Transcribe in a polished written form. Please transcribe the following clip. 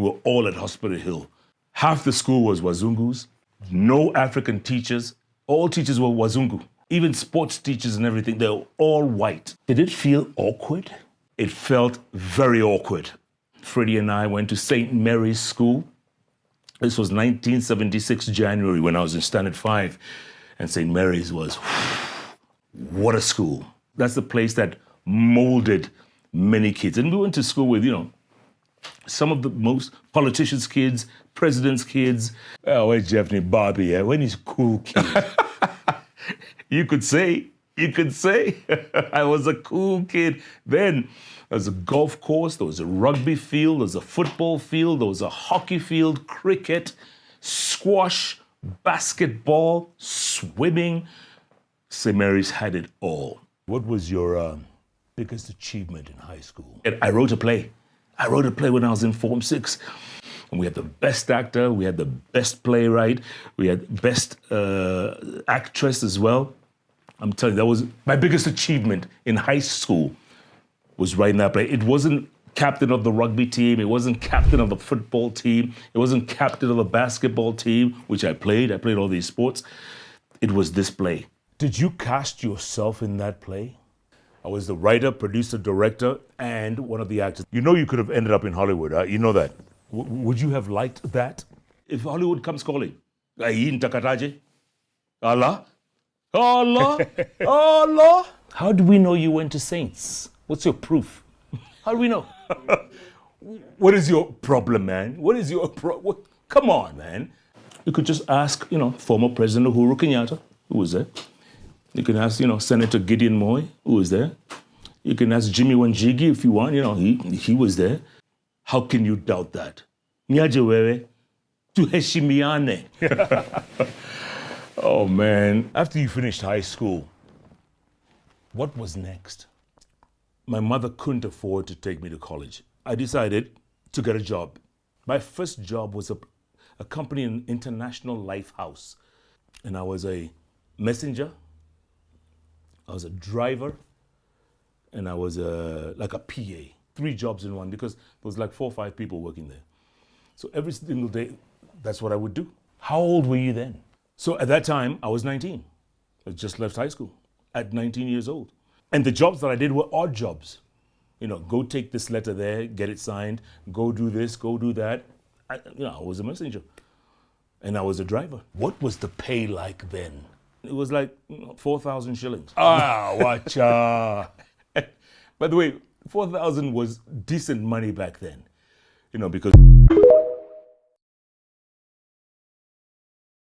We were all at Hospital Hill. Half the school was Wazungus, no African teachers. All teachers were Wazungu. Even sports teachers and everything, they were all white. Did it feel awkward? It felt very awkward. Freddie and I went to St. Mary's School. This was 1976 January when I was in Standard 5. And St. Mary's was, what a school. That's the place that molded many kids. And we went to school with, some of the most politicians' kids, presidents' kids. Oh, where's Jeffney Bobby? Yeah? When he's a cool kid. You could say, I was a cool kid. Then there was a golf course, there was a rugby field, there was a football field, there was a hockey field, cricket, squash, basketball, swimming. St. Mary's had it all. What was your biggest achievement in high school? I wrote a play. I wrote a play when I was in Form 6. And we had the best actor, we had the best playwright, we had best actress as well. I'm telling you, that was my biggest achievement in high school, was writing that play. It wasn't captain of the rugby team, it wasn't captain of the football team, it wasn't captain of the basketball team, which I played all these sports. It was this play. Did you cast yourself in that play? I was the writer, producer, director, and one of the actors. You know you could have ended up in Hollywood, huh? You know that. Would you have liked that? If Hollywood comes calling, Allah? Allah? Allah? How do we know you went to Saints? What's your proof? How do we know? What is your problem, man? What is your problem? Come on, man. You could just ask, former President Uhuru Kenyatta, who was there. You can ask, Senator Gideon Moy, who was there. You can ask Jimmy Wanjigi if you want, he was there. How can you doubt that? Nyajewewe, tuheshimiane. Oh, man. After you finished high school, what was next? My mother couldn't afford to take me to college. I decided to get a job. My first job was a company in International Life House. And I was a messenger, I was a driver, and I was like a PA. 3 jobs in one, because there was like 4 or 5 people working there. So every single day, that's what I would do. How old were you then? So at that time, I was 19. I just left high school at 19 years old. And the jobs that I did were odd jobs. Go take this letter there, get it signed, go do this, go do that. I was a messenger. And I was a driver. What was the pay like then? It was like 4,000 shillings. Wacha. By the way, 4,000 was decent money back then, because